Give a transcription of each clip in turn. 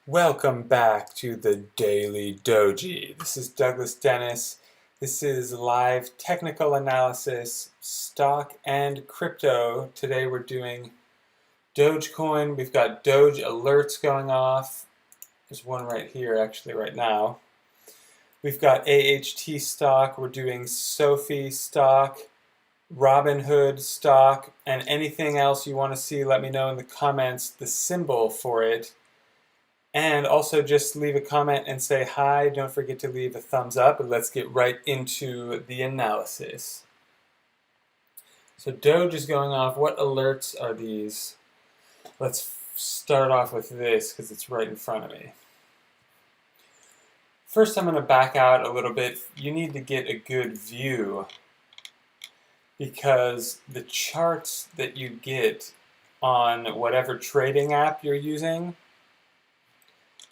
Welcome back to the Daily Doji. This is Douglas Dennis. This is live technical analysis, stock and crypto. Today we're doing Dogecoin. We've got Doge alerts going off. There's one right here actually right now. We've got AHT stock. We're doing SOFI stock, Robinhood stock, and anything else you want to see, let me know in the comments the symbol for it. And also just leave a comment and say hi. Don't forget to leave a thumbs up, and let's get right into the analysis. So Doge is going off. What alerts are these? Let's start off with this because it's right in front of me. First, I'm going to back out a little bit. You need to get a good view because the charts that you get on whatever trading app you're using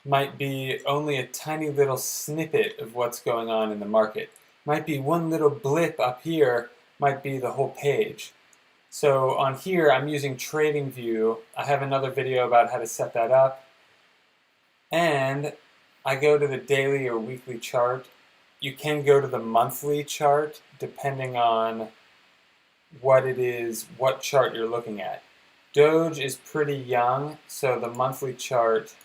might be only a tiny little snippet of what's going on in the market. Might be one little blip up here, might be the whole page. So on here, I'm using TradingView. I have another video about how to set that up. And I go to the daily or weekly chart. You can go to the monthly chart depending on what it is, what chart you're looking at. Doge is pretty young, so the monthly chart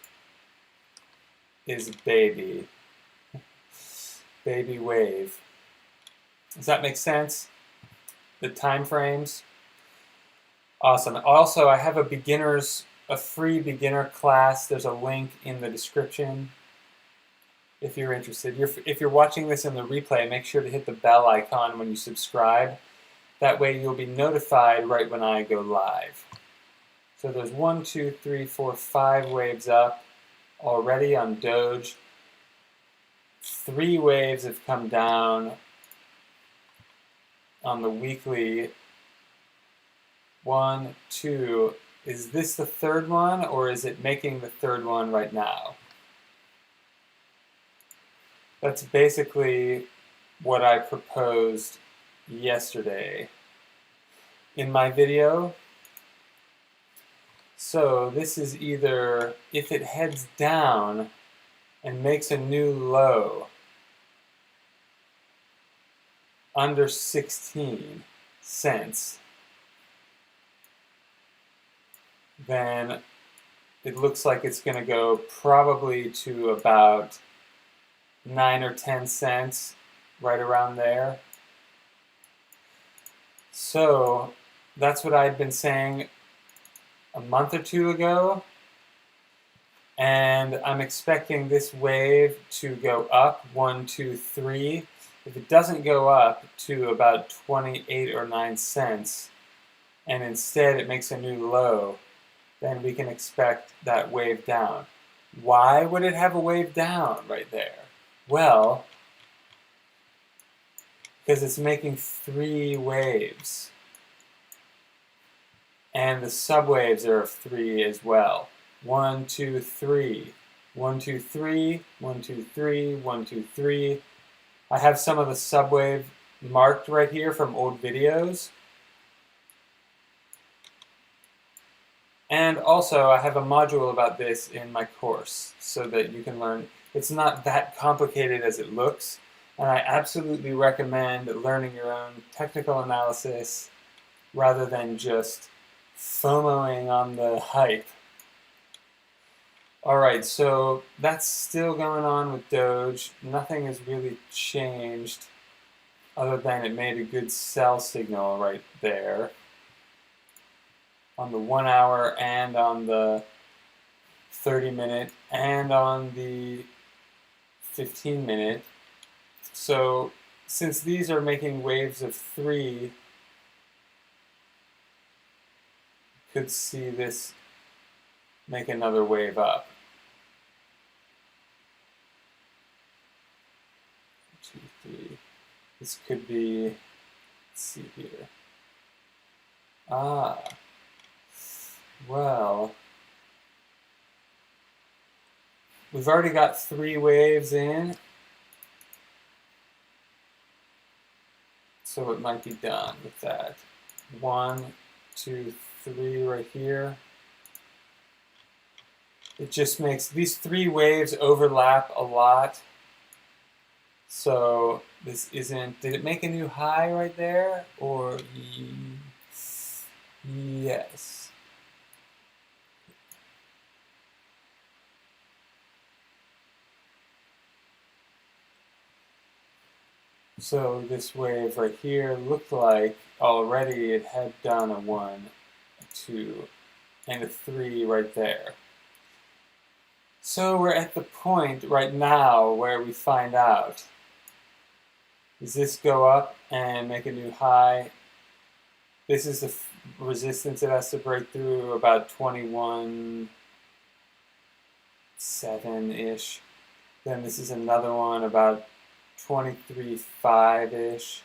is baby wave. Does that make sense? The time frames? Awesome. Also, I have a free beginner class. There's a link in the description if you're interested. If you're watching this in the replay, make sure to hit the bell icon when you subscribe. That way you'll be notified right when I go live. So there's 1, 2, 3, 4, 5 waves up already on Doge. 3 waves have come down on the weekly. 1, 2. Is this the third one, or is it making the third one right now? That's basically what I proposed yesterday in my video. So this is either, if it heads down and makes a new low under 16 cents, then it looks like it's going to go probably to about 9 or 10 cents, right around there. So that's what I'd been saying a month or two ago, and I'm expecting this wave to go up 1, 2, 3. If it doesn't go up to about 28 or 9 cents, and instead it makes a new low, then we can expect that wave down. Why would it have a wave down right there? Well, because it's making 3 waves. And the subwaves are of 3 as well. 1, 2, 3. 1, 2, 3. 1, 2, 3. 1, 2, 3. I have some of the subwave marked right here from old videos. And also, I have a module about this in my course so that you can learn. It's not that complicated as it looks, and I absolutely recommend learning your own technical analysis rather than just FOMOing on the hype. Alright, so that's still going on with Doge. Nothing has really changed other than it made a good sell signal right there on the 1 hour and on the 30-minute and on the 15-minute. So since these are making waves of 3, could see this make another wave up. 2, 3. This could be, let's see here. Well, we've already got 3 waves in, so it might be done with that. 1, 2, 3 right here. It just makes these three waves overlap a lot. So this isn't, did it make a new high right there? Or yes. So this wave right here looked like already it had done a 1, a 2, and a 3 right there. So we're at the point right now where we find out. Does this go up and make a new high? This is the resistance it has to break through, about 21.7-ish. Then this is another one about 23.5-ish.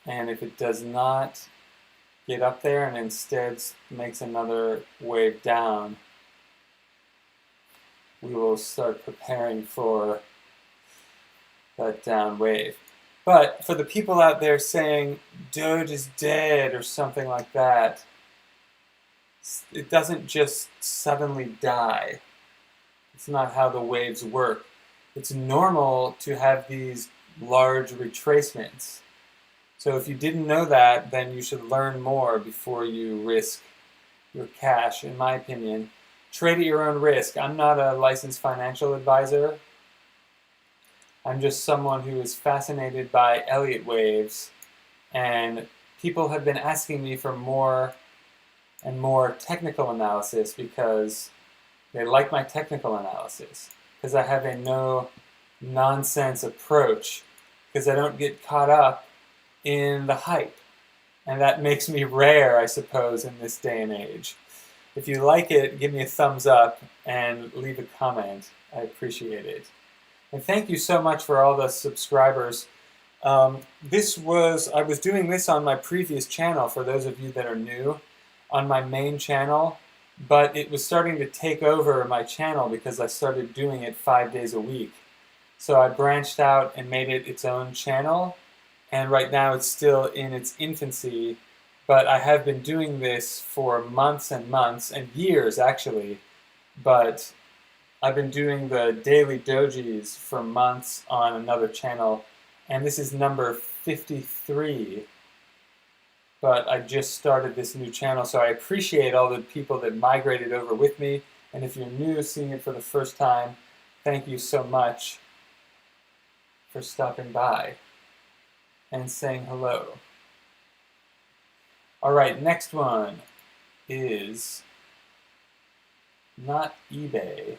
And if it does not get up there and instead makes another wave down, we will start preparing for that down wave. But for the people out there saying Doge is dead or something like that, it doesn't just suddenly die. It's not how the waves work. It's normal to have these large retracements. So if you didn't know that, then you should learn more before you risk your cash, in my opinion. Trade at your own risk. I'm not a licensed financial advisor. I'm just someone who is fascinated by Elliott waves, and people have been asking me for more and more technical analysis because they like my technical analysis, because I have a no-nonsense approach, because I don't get caught up in the hype. And that makes me rare, I suppose, in this day and age. If you like it, give me a thumbs up and leave a comment. I appreciate it. And thank you so much for all the subscribers. I was doing this on my previous channel, for those of you that are new, on my main channel, but it was starting to take over my channel because I started doing it 5 days a week. So I branched out and made it its own channel, and right now it's still in its infancy, but I have been doing this for months and months, and years actually, but I've been doing the daily dojis for months on another channel, and this is number 53, but I just started this new channel, so I appreciate all the people that migrated over with me, and if you're new, seeing it for the first time, thank you so much for stopping by and saying hello. All right, next one is not eBay,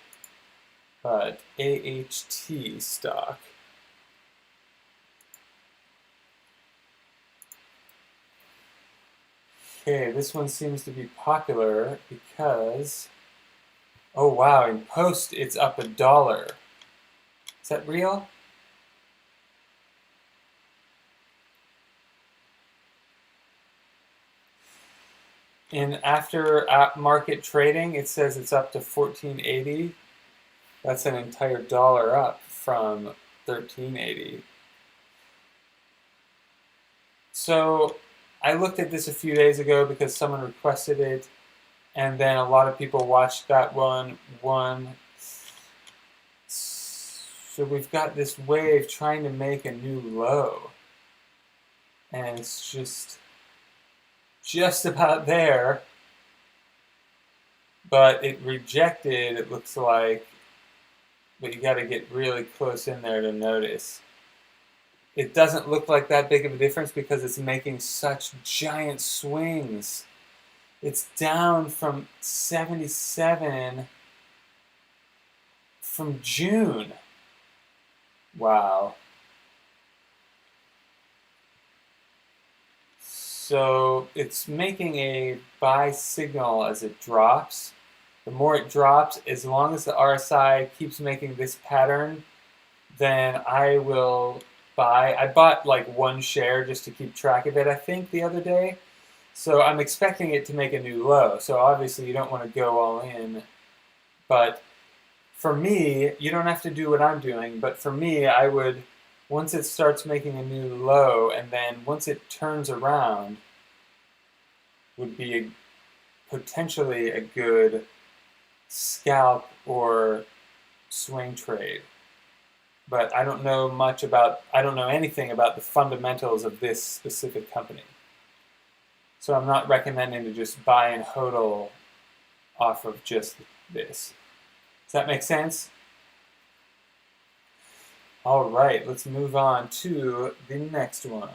but AHT stock. Okay, this one seems to be popular because, oh wow, in post it's up $1. Is that real? In after market trading, it says it's up to $14.80. That's an entire $1 up from $13.80. So I looked at this a few days ago because someone requested it, and then a lot of people watched that one. So we've got this wave trying to make a new low, and it's just about there, but it rejected, it looks like, but you got to get really close in there to notice. It doesn't look like that big of a difference because it's making such giant swings. It's down from 77 from June. Wow. So it's making a buy signal as it drops. The more it drops, as long as the RSI keeps making this pattern, then I will buy. I bought like 1 share just to keep track of it, I think, the other day. So I'm expecting it to make a new low. So obviously you don't want to go all in. But for me, you don't have to do what I'm doing, but for me, I would, once it starts making a new low, and then once it turns around, would be potentially a good scalp or swing trade. But I don't know anything about the fundamentals of this specific company. So I'm not recommending to just buy and hodl off of just this. Does that make sense? All right, let's move on to the next one.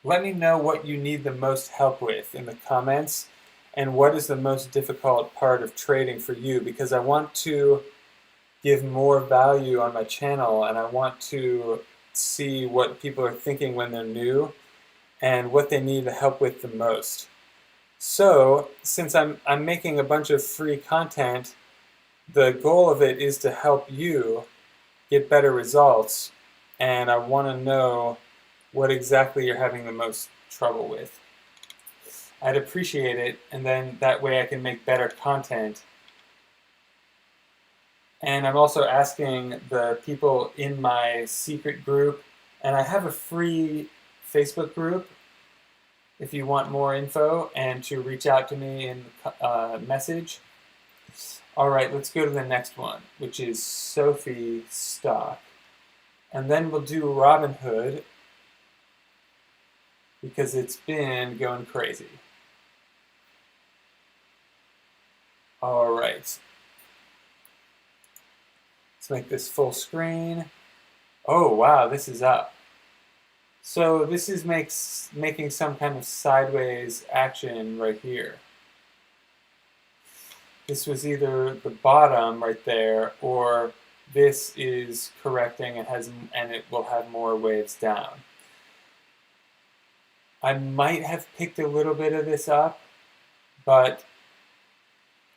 Let me know what you need the most help with in the comments and what is the most difficult part of trading for you, because I want to give more value on my channel and I want to see what people are thinking when they're new and what they need help with the most. So since I'm making a bunch of free content, the goal of it is to help you get better results, and I want to know what exactly you're having the most trouble with. I'd appreciate it, and then that way I can make better content. And I'm also asking the people in my secret group, and I have a free Facebook group if you want more info and to reach out to me in message. All right, let's go to the next one, which is SOFI stock. And then we'll do Robinhood because it's been going crazy. All right. Let's make this full screen. Oh, wow, this is up. So this is making some kind of sideways action right here. This was either the bottom right there, or this is correcting and it will have more waves down. I might have picked a little bit of this up, but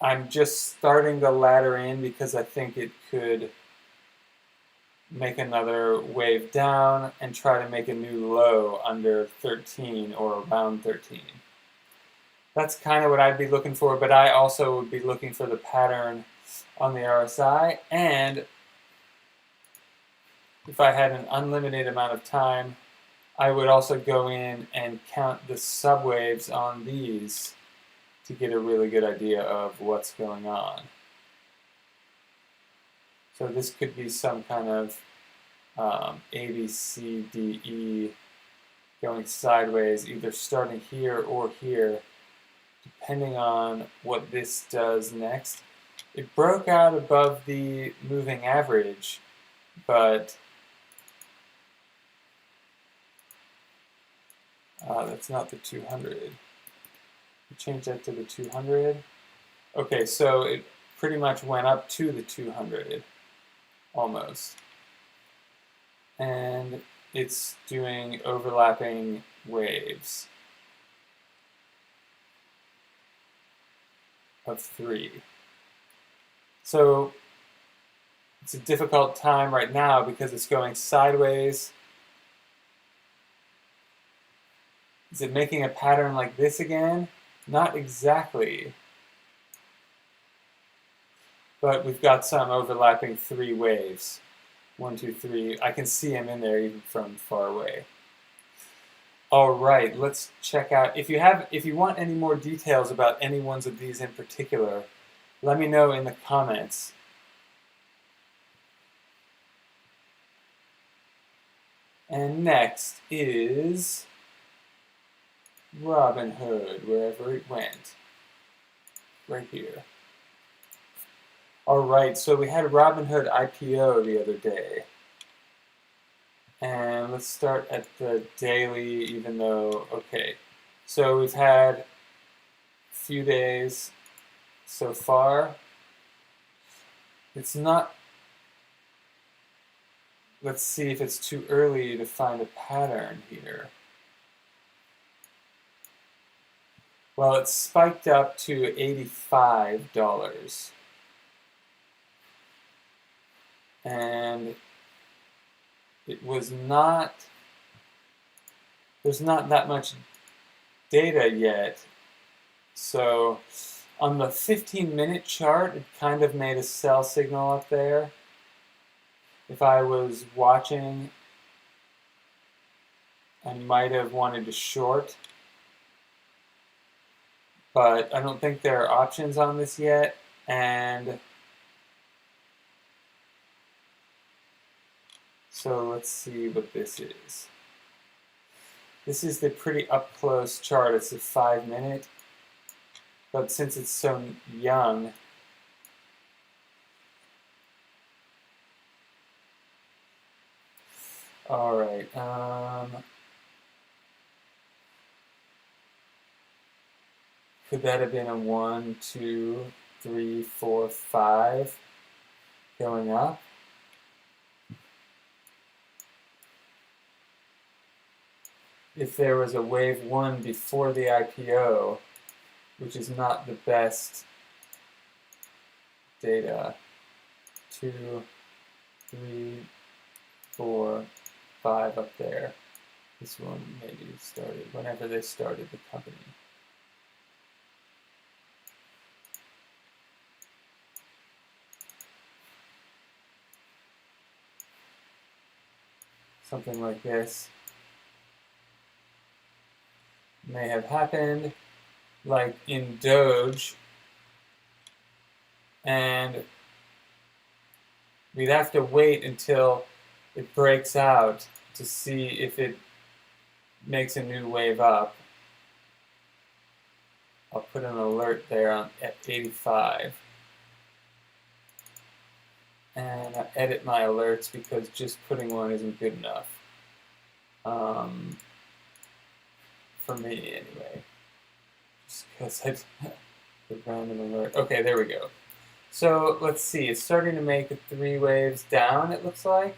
I'm just starting the ladder in because I think it could make another wave down and try to make a new low under 13 or around 13. That's kind of what I'd be looking for, but I also would be looking for the pattern on the RSI, and if I had an unlimited amount of time, I would also go in and count the subwaves on these to get a really good idea of what's going on. So this could be some kind of A, B, C, D, E going sideways, either starting here or here, depending on what this does next. It broke out above the moving average, but that's not the 200. Change that to the 200. Okay, so it pretty much went up to the 200, almost. And it's doing overlapping waves of 3. So it's a difficult time right now because it's going sideways. Is it making a pattern like this again? Not exactly. But we've got some overlapping 3 waves. 1, 2, 3. I can see them in there even from far away. All right, let's check out. If you want any more details about any ones of these in particular, let me know in the comments. And next is Robinhood, wherever it went. Right here. All right, so we had a Robinhood IPO the other day. And let's start at the daily, even though, okay. So we've had a few days so far. It's not, let's see if it's too early to find a pattern here. Well, it spiked up to $85. And it was not, there's not that much data yet. So on the 15-minute chart, it kind of made a sell signal up there. If I was watching, I might have wanted to short. but I don't think there are options on this yet. And so let's see what this is. This is the pretty up close chart. It's a 5-minute, but since it's so young, all right. Could that have been a 1, 2, 3, 4, 5 going up? If there was a wave 1 before the IPO, which is not the best data, 2, 3, 4, 5 up there. This one maybe started whenever they started the company. Something like this may have happened, like in Doge, and we'd have to wait until it breaks out to see if it makes a new wave up. I'll put an alert there at 85. And I edit my alerts because just putting one isn't good enough. For me, anyway. Just because I the random alert. Okay, there we go. So let's see. It's starting to make 3 waves down, it looks like.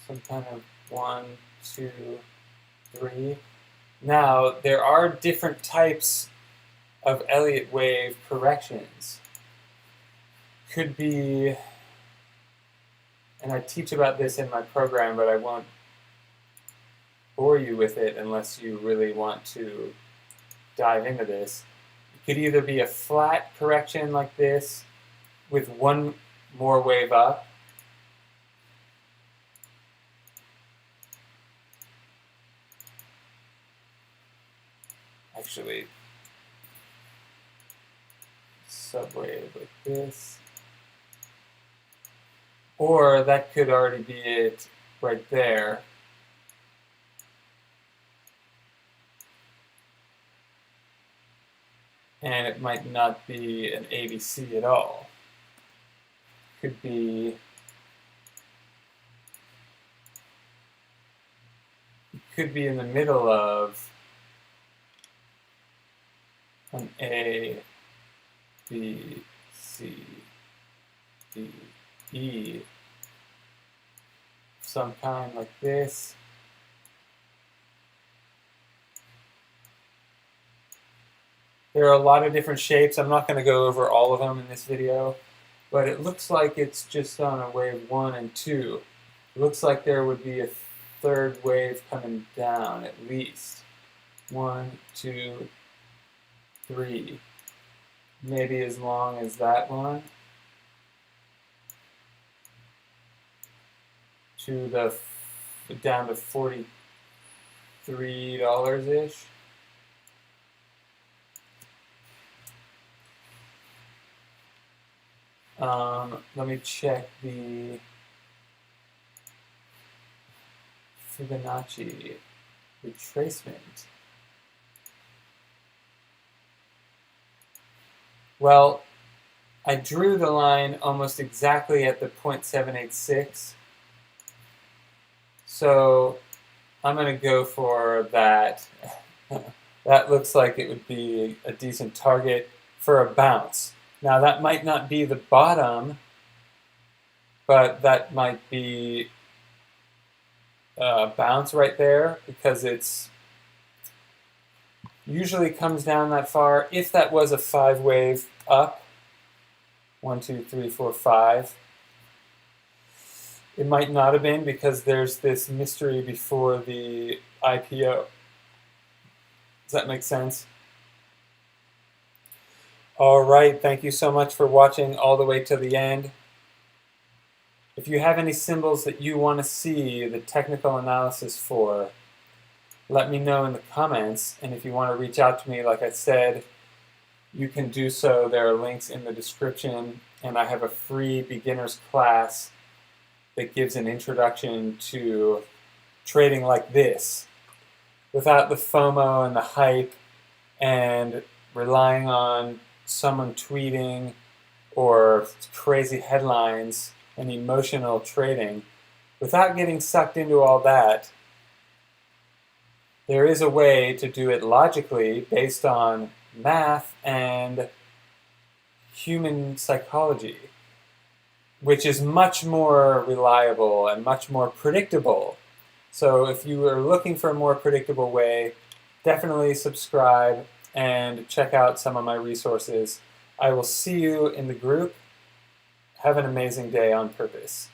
Some kind of 1, 2, 3. Now, there are different types of Elliott wave corrections. Could be, and I teach about this in my program, but I won't bore you with it unless you really want to dive into this. It could either be a flat correction like this with one more wave up, actually subwave like this, or that could already be it right there. And it might not be an ABC at all. Could be, it could be in the middle of an A, B, C, D, E, some kind like this. There are a lot of different shapes. I'm not going to go over all of them in this video, but it looks like it's just on a wave 1 and 2. It looks like there would be a third wave coming down at least. 1, 2, 3. Maybe as long as that one. To the down to $43-ish. Let me check the Fibonacci retracement. Well, I drew the line almost exactly at the 0.786. So I'm going to go for that. That looks like it would be a decent target for a bounce. Now that might not be the bottom, but that might be a bounce right there because it's usually comes down that far. If that was a 5 wave up, 1, 2, 3, 4, 5, it might not have been because there's this mystery before the IPO. Does that make sense? All right, thank you so much for watching all the way to the end. If you have any symbols that you want to see the technical analysis for, let me know in the comments. And if you want to reach out to me, like I said, you can do so. There are links in the description, and I have a free beginner's class that gives an introduction to trading like this, without the FOMO and the hype and relying on someone tweeting or crazy headlines and emotional trading. Without getting sucked into all that, there is a way to do it logically based on math and human psychology, which is much more reliable and much more predictable. So if you are looking for a more predictable way, definitely subscribe and check out some of my resources. I will see you in the group. Have an amazing day on purpose.